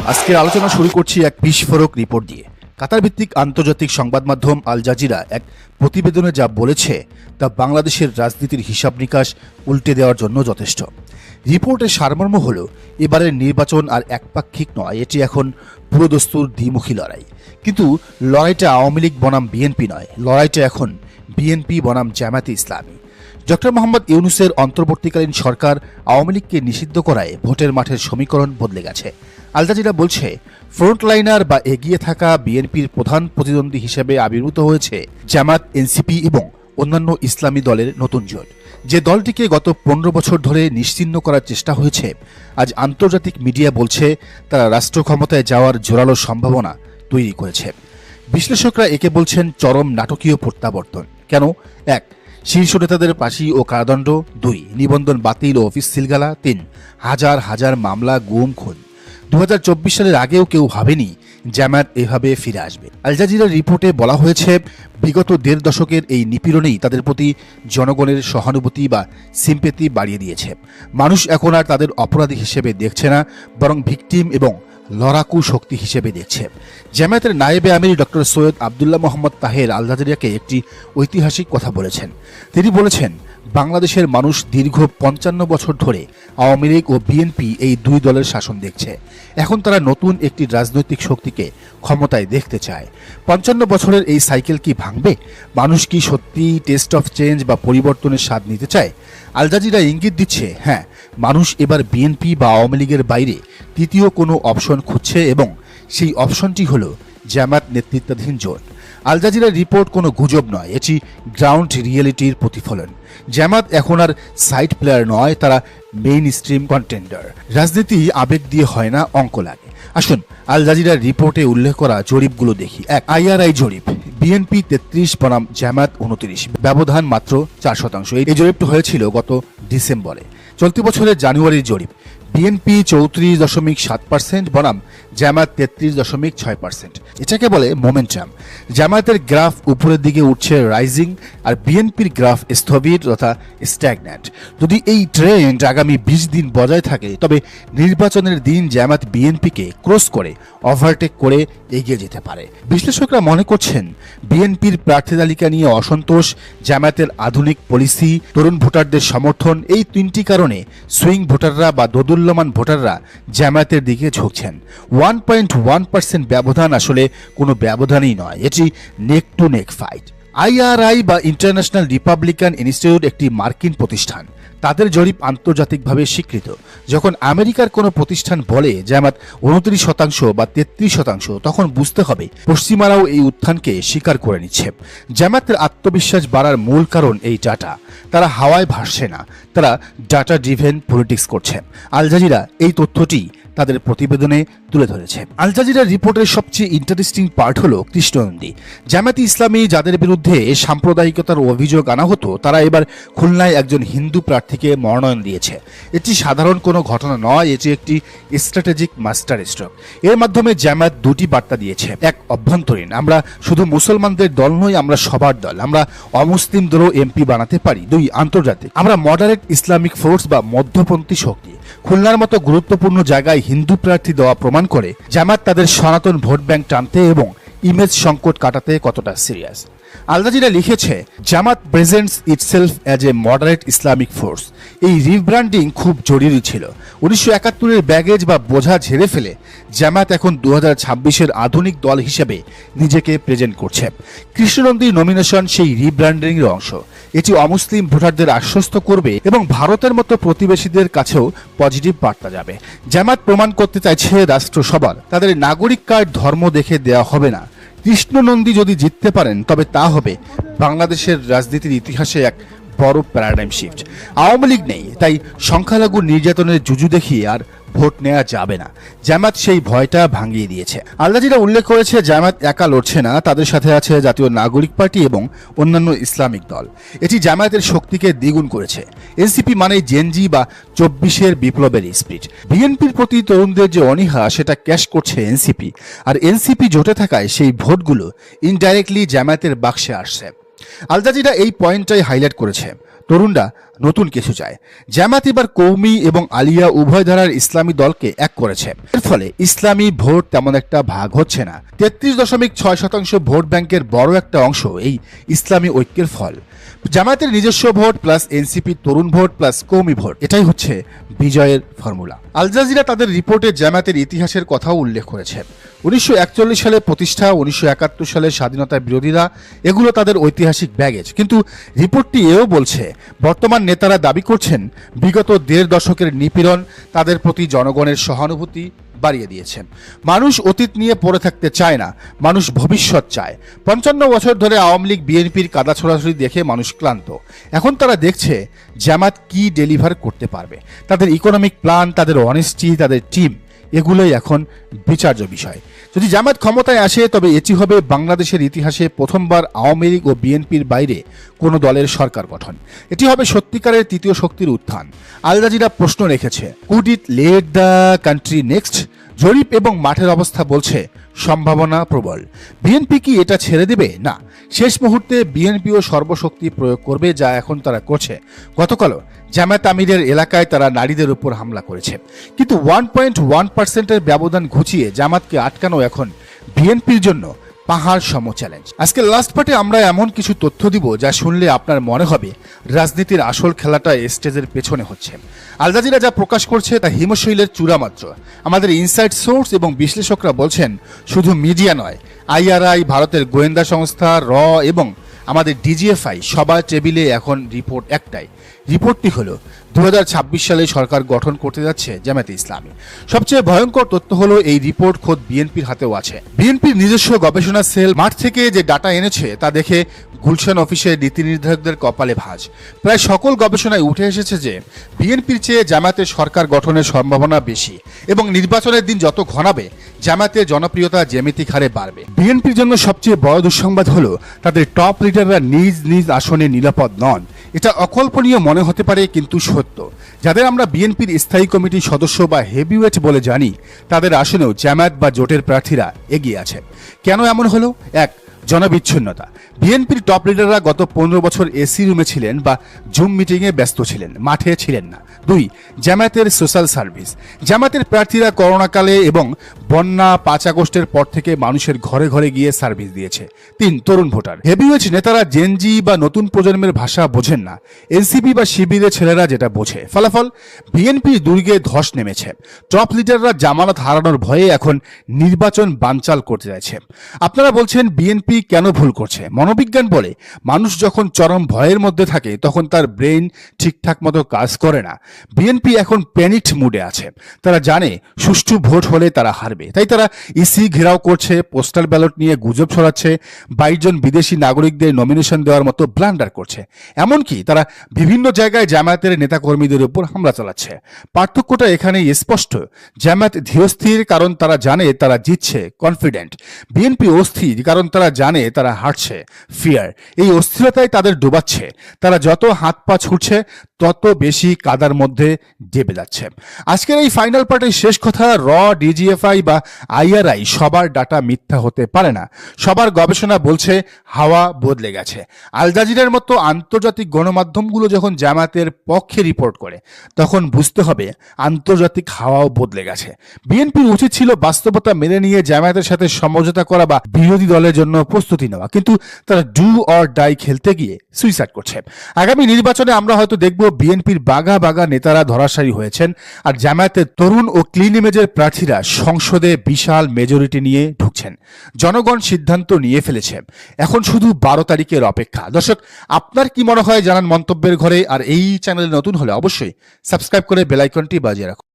আজকের আলোচনা শুরু করছি এক বিস্ফোরক রিপোর্ট দিয়ে। কাতার ভিত্তিক আন্তর্জাতিক সংবাদ মাধ্যম আল জাজিরা এক প্রতিবেদনে যা বলেছে তা বাংলাদেশের রাজনীতির হিসাব নিকাশ উল্টে দেওয়ার জন্য যথেষ্ট। রিপোর্টের সারমর্ম হল, এবারের নির্বাচন আর একপাক্ষিক নয়, এটি এখন পুরোদস্তুর দ্বিমুখী লড়াই। কিন্তু লড়াইটা আওয়ামী লীগ বনাম বিএনপি নয়, লড়াইটা এখন বিএনপি বনাম জামায়াতে ইসলামী। ডক্টর মোহাম্মদ ইউনূসের অন্তর্বর্তীকালীন সরকার আওয়ামী লীগকে নিষিদ্ধ করায় ভোটের মাঠের সমীকরণ বদলে গেছে। আল জাজিরা বলছে, ফ্রন্টলাইনার বা এগিয়ে থাকা বিএনপির প্রধান প্রতিদ্বন্দ্বী হিসেবে আবির্ভূত হয়েছে জামাত, এনসিপি এবং অন্যান্য ইসলামী দলের নতুন জোট। যে দলটিকে গত 15 বছর ধরে নিশ্চিহ্ন করার চেষ্টা হয়েছে, আজ আন্তর্জাতিক মিডিয়া বলছে তারা রাষ্ট্র ক্ষমতায় যাওয়ার জোরালো সম্ভাবনা তৈরি করেছে। বিশ্লেষকরা একে বলছেন চরম নাটকীয় প্রত্যাবর্তন। কেন? 1. শীর্ষ নেতাদের ফাঁসি ও কারাদণ্ড। 2. নিবন্ধন বাতিল ও অফিস সিলগালা। 3. হাজার হাজার মামলা, গুম, খুন। 2024 সালের আগেও কেউ ভাবেনি জামায়াত এভাবে ফিরে আসবে। আল জাজিরার রিপোর্টে বলা হয়েছে, বিগত 1.5 দশকের এই নিপীড়নেই তাদের প্রতি জনগণের সহানুভূতি বা সিম্পেথি বাড়িয়ে দিয়েছে। মানুষ এখন আর তাদের অপরাধী হিসেবে দেখছে না, বরং ভিকটিম এবং লড়াকু শক্তি হিসেবে দেখছে। জামায়াতের নায়েবে আমির ডক্টর সৈয়দ আবদুল্লাহ মোহাম্মদ তাহের আল জাজিরাকে একটি ঐতিহাসিক কথা বলেছেন। তিনি বলেছেন, বাংলাদেশের মানুষ দীর্ঘ 55 বছর ধরে আওয়ামী লীগ ও বিএনপি এই দুই দলের শাসন দেখছে। এখন তারা নতুন একটি রাজনৈতিক শক্তিকে ক্ষমতায় দেখতে চায়। 55 বছরের এই সাইকেল কি ভাঙবে? মানুষ কি সত্যি টেস্ট অফ চেঞ্জ বা পরিবর্তনের স্বাদ নিতে চায়? আল জাজিরা ইঙ্গিত দিচ্ছে, হ্যাঁ, মানুষ এবার বিএনপি বা আওয়ামী লীগের বাইরে তৃতীয় কোনো অপশন খুঁজছে এবং সেই অপশনটি হলো জামায়াত নেতৃত্বাধীন জোট। আল জাজিরার রিপোর্ট কোনো গুজব নয়, এটি গ্রাউন্ড রিয়েলিটির প্রতিফলন। জামায়াত এখন আর সাইড প্লেয়ার নয়, তারা মেইন স্ট্রিম কন্টেন্ডার। রাজনীতি আবেগ দিয়ে হয় না, অঙ্ক লাগে। আসুন আল জাজিরার রিপোর্টে উল্লেখ করা জরিপগুলো দেখি। 1. IRI জরিপ, বিএনপি 33 বনাম জামায়াত 29, ব্যবধান মাত্র 4%। এই জরিপটি হয়েছিল গত ডিসেম্বরে। চলতি বছরের জানুয়ারির জরিপ, বিএনপি 34.7% বনাম জামায়াত 33.6%। এটাকে বলে মোমেন্টাম। জামায়াতের গ্রাফ উপরের দিকে উঠছে, রাইজিং, আর বিএনপির গ্রাফ স্থবির তথা স্ট্যাগন্যান্ট। যদি এই ট্রেন্ড আগামী 20 দিন বজায় থাকে, তবে নির্বাচনের দিন জামায়াত বিএনপিকে ক্রস করে, ওভারটেক করে এগিয়ে যেতে পারে। বিশ্লেষকরা মনে করছেন, বিএনপির প্রার্থী তালিকা নিয়ে অসন্তোষ, জামায়াতের আধুনিক পলিসি, তরুণ ভোটারদের সমর্থন, এই 3টি কারণে সুইং ভোটাররা বা দোদুল্যমান ভোটাররা জামায়াতের দিকে ঝুঁকছেন। 1.1% ব্যবধান আসলে কোনো ব্যবধানই নয়, এটি নেক টু নেক ফাইট। IRI বা ইন্টারন্যাশনাল রিপাবলিকান ইনস্টিটিউট একটি মার্কিন প্রতিষ্ঠান। তাদের জরিপ আন্তর্জাতিকভাবে স্বীকৃত। যখন আমেরিকার কোনো প্রতিষ্ঠান বলে জামায়াত 29% বা 33%, তখন বুঝতে হবে পশ্চিমারাও এই উত্থানকে স্বীকার করে নিচ্ছে। জামায়াতের আত্মবিশ্বাস বাড়ার মূল কারণ এই ডাটা। তারা হাওয়ায় ভাসছে না, তারা ডাটা ড্রিভেন পলিটিক্স করছে। আল জাজিরা এই তথ্যটি তাদের প্রতিবেদনে তুলে ধরেছে। আল জাজিরার রিপোর্টের সবচেয়ে ইন্টারেস্টিং পার্ট হলো কৃষ্ণনন্দী। জামায়াতে ইসলামী যাদের বিরুদ্ধে সাম্প্রদায়িকতার অভিযোগ আনা হতো, তারা এবার খুলনায় একজন হিন্দু প্রার্থীকে মনোনয়ন দিয়েছে। এটি সাধারণ কোনো ঘটনা নয়, এটি একটি স্ট্র্যাটেজিক মাস্টার স্ট্রোক। এর মাধ্যমে জামায়াত 2টি বার্তা দিয়েছে। 1. অভ্যন্তরীণ, আমরা শুধু মুসলমানদের দল নই, আমরা সবার দল, আমরা অমুসলিমদেরও এমপি বানাতে পারি। 2. আন্তর্জাতিক, আমরা মডারেট ইসলামিক ফোর্স বা মধ্যপন্থী শক্তি। খুলনার মতো গুরুত্বপূর্ণ জায়গায় হিন্দু প্রার্থী দেওয়া প্রমাণ করে জামায়াত তাদের সনাতন ভোট ব্যাংক টানতে এবং ইমেজ সংকট কাটাতে কতটা সিরিয়াস। আল জাজিরা লিখেছে, Jamaat presents itself as a moderate Islamic force. এই রিব্র্যান্ডিং খুব জরুরি ছিল। 1971-এর ব্যাগেজ বা বোঝা ঝেড়ে ফেলে জামায়াত এখন 2026-এর আধুনিক দল হিসেবে নিজেকে প্রেজেন্ট করছে। কৃষ্ণনন্দীর নমিনেশন সেই রিব্র্যান্ডিংয়ের অংশ। এটি অমুসলিম ভোটারদের আশ্বস্ত করবে এবং ভারতের মতো প্রতিবেশীদের কাছেও পজিটিভ বার্তা যাবে। জামায়াত প্রমাণ করতে চাইছে রাষ্ট্র সবার, তাদের নাগরিক কার্ড ধর্ম দেখে দেওয়া হবে না। কৃষ্ণনন্দী যদি জিততে পারেন, তবে তা হবে বাংলাদেশের রাজনীতির ইতিহাসে এক বড় প্যারাডাইম শিফট। আওয়ামী লীগ নেই, তাই সংখ্যালঘু নির্যাতনের জুজু দেখিয়ে আর ভোট নেওয়া যাবে না। জামায়াত সেই ভয়টা ভাঙিয়ে দিয়েছে। আল জাজিরা উল্লেখ করেছে, জামায়াত একা লড়ছে না, তাদের সাথে আছে জাতীয় নাগরিক পার্টি এবং অন্যান্য ইসলামিক দল। এটি জামায়াতের শক্তিকে দ্বিগুণ করেছে। এনসিপি মানে জেনজি বা 24-এর বিপ্লবের স্পিরিট। বিএনপির প্রতি তরুণদের যে অনীহা, সেটা ক্যাশ করছে এনসিপি, আর এনসিপি জোটে থাকায় সেই ভোটগুলো ইনডাইরেক্টলি জামায়াতের বাক্সে আসছে। আল জাজিরা এই পয়েন্টটাই হাইলাইট করেছে। তরুণরা নতুন কিছু চায়। জামাত এবার কৌমি এবং আলিয়া উভয় ধারার ইসলামী দলকে এক করেছে। এর ফলে ইসলামী ভোট তেমন একটা ভাগ হচ্ছে না। 33.6% ভোট ব্যাংকের বড় একটা অংশ এই ইসলামী ঐক্যের ফল। জামায়াতের নিজস্ব ভোট প্লাস এনসিপি তরুণ ভোট প্লাস কৌমি ভোট, এটাই হচ্ছে বিজয়ের ফর্মুলা। আল জাজিরা তাদের রিপোর্টে জামায়াতের ইতিহাসের কথাও উল্লেখ করেছে। 1941 সালে প্রতিষ্ঠা, 1971 সালে স্বাধীনতার বিরোধীরা, এগুলো তাদের ঐতিহাসিক ব্যাগেজ। কিন্তু রিপোর্টটি এও বলছে বর্তমান নেতারা দাবি করছেন বিগত 1.5 দশকের নিপীড়ন তাদের প্রতি জনগণের সহানুভূতি বাড়িয়ে দিয়েছেন। মানুষ অতীত নিয়ে পড়ে থাকতে চায় না, মানুষ ভবিষ্যৎ চায়। 55 বছর ধরে আওয়ামী লীগ বিএনপির কাদা ছোড়াছুড়ি দেখে মানুষ ক্লান্ত। এখন তারা দেখছে জামাত কি ডেলিভার করতে পারবে। তাদের ইকোনমিক প্ল্যান, তাদের অনেস্টি, তাদের টিম, এগুলোই এখন বিচার্য বিষয়। যদি জামাত ক্ষমতায় আসে তবে এটি হবে বাংলাদেশের ইতিহাসে প্রথমবার আওয়ামী লীগ ও বিএনপির বাইরে কোনো দলের সরকার গঠন। এটি হবে সত্যিকারের তৃতীয় শক্তির উত্থান। আল জাজিরা প্রশ্ন রেখেছে, could it lead the country next? জরিপ এবং মাঠের অবস্থা বলছে সম্ভাবনা প্রবল। বিএনপি কি এটা ছেড়ে দেবে? না, শেষ মুহূর্তে বিএনপিও সর্বশক্তি প্রয়োগ করবে, যা এখন তারা করছে। গতকালও জামায়াত আমিরের এলাকায় তারা নারীদের উপর হামলা করেছে। কিন্তু 1.1%-এর ব্যবধান ঘুচিয়ে জামাতকে আটকানো এখন বিএনপির জন্য পাহাড় সম চ্যালেঞ্জ। আজকে লাস্ট পার্টে আমরা এমন কিছু তথ্য দিব যা শুনলে আপনার মনে হবে রাজনীতির আসল খেলাটা স্টেজের পেছনে হচ্ছে। আল জাজিরা যা প্রকাশ করছে তা হিমশৈলের চূড়া মাত্র। আমাদের ইনসাইড সোর্স এবং বিশ্লেষকরা বলছেন শুধু মিডিয়া নয়, আইআরআই, ভারতের গোয়েন্দা সংস্থা, র এবং আমাদের ডিজিএফআই সবার টেবিলে এখন রিপোর্ট একটাই। রিপোর্টটি হলো 2026 সালে সরকার গঠন করতে যাচ্ছে জামায়াতে ইসলামী। সবচেয়ে ভয়ঙ্কর তথ্য হলো এই রিপোর্ট খোদ বিএনপির হাতেও আছে। বিএনপির নিজস্ব গবেষণা সেল মাঠ থেকে যে ডাটা এনেছে তা দেখে গুলশান অফিসের নীতি নির্ধারকদের কপালে ভাঁজ। প্রায় সকল গবেষণায় উঠে এসেছে যে বিএনপির চেয়ে জামায়াতের সরকার গঠনের সম্ভাবনা বেশি এবং নির্বাচনের দিন যত ঘনাবে জামায়াতের জনপ্রিয়তা জ্যামিতিক হারে বাড়বে। বিএনপির জন্য সবচেয়ে বড় দুঃসংবাদ হলো তাদের টপ লিডাররা নিজ নিজ আসনে নিরাপদ নন। এটা অকল্পনীয় মনে হতে পারে, কিন্তু সত্য। যাদের আমরা বিএনপির স্থায়ী কমিটির সদস্য বা হেভিওয়েট বলে জানি, তাদের আসনেও জামায়াত বা জোটের প্রার্থীরা এগিয়ে আছে। কেন এমন হলো? এক, জনবিচ্ছিন্নতা। বিএনপির টপ লিডাররা গত 15 বছর এসি রুমে ছিলেন বা জুম মিটিংয়ে ব্যস্ত ছিলেন, মাঠে ছিলেন না। 2, জামায়াতের সোশ্যাল সার্ভিস। জামায়াতের প্রার্থীরা করোনাকালে এবং বন্যা, 5 আগস্টের পর থেকে মানুষের ঘরে ঘরে গিয়ে সার্ভিস দিয়েছে। 3, তরুণ ভোটার। হেভিওয়েট নেতারা জেনজি বা নতুন প্রজন্মের ভাষা বোঝেন না, এনসিপি বা শিবিরের ছেলেরা যেটা বোঝে। ফলাফল, বিএনপি দুর্গে ধস নেমেছে। টপ লিডাররা জামানত হারানোর ভয়ে এখন নির্বাচন বানচাল করতে যাচ্ছে। আপনারা বলছেন বিএনপি কেন ভুল করছে? মনোবিজ্ঞান বলে মানুষ যখন চরম ভয়ের মধ্যে থাকে তখন তার ব্রেন ঠিকঠাক মতো কাজ করে না। বিএনপি এখন প্যানিকড মুডে আছে। তারা জানে সুষ্ঠু ভোট হলে তারা হারবে, তাই তারা ইসি ঘেরাও করছে, পোস্টাল ব্যালট নিয়ে গুজব ছড়াচ্ছে, 22 জন বিদেশি নাগরিকদের নমিনেশন দেওয়ার মতো ব্লান্ডার করছে। এমনকি তারা বিভিন্ন জায়গায় জামায়াতের নেতাকর্মীদের উপর হামলা চালাচ্ছে। পার্থক্যটা এখানেই স্পষ্ট। জামায়াত ধীরস্থির কারণ তারা জানে তারা জিতছে, কনফিডেন্ট। বিএনপি অস্থির কারণ তারা জানে তারা হারছে, ফিয়ার। এই অস্থিরতাই তাদের ডুবাচ্ছে। তারা যত হাত পা ছুটছে তত বেশি কাদার মধ্যে ডেবে যাচ্ছে। আজকের এই ফাইনাল পার্টের শেষ কথা, র, ডিজিএফআই বা আইআরআই সবার ডাটা মিথ্যা হতে পারে না। সবার গবেষণা বলছে হাওয়া বদলে গেছে। আল জাজিরার মতো আন্তর্জাতিক গণমাধ্যমগুলো যখন জামায়াতের পক্ষে রিপোর্ট করে তখন বুঝতে হবে আন্তর্জাতিক হাওয়াও বদলে গেছে। বিএনপির উচিত ছিল বাস্তবতা মেনে নিয়ে জামায়াতের সাথে সমঝোতা করা বা বিরোধী দলের জন্য প্রস্তুতি নেওয়া, কিন্তু তারা ডু অর ডাই খেলতে গিয়ে সুইসাইড করছে। আগামী নির্বাচনে আমরা হয়তো দেখব বিএনপির বাঘা বাঘা নেতারা ধরাশায়ী হয়েছেন আর জামায়াতের তরুণ ও ক্লিন ইমেজের প্রার্থীরা সংসদে বিশাল মেজরিটি নিয়ে ঢুকছেন। জনগণ সিদ্ধান্ত নিয়ে ফেলেছে, এখন শুধু 12 তারিখের অপেক্ষা। দর্শক, আপনার কি মনে হয় জানান মন্তব্যের ঘরে। আর এই চ্যানেলে নতুন হলে অবশ্যই সাবস্ক্রাইব করে বেল আইকনটি বাজিয়ে রাখুন।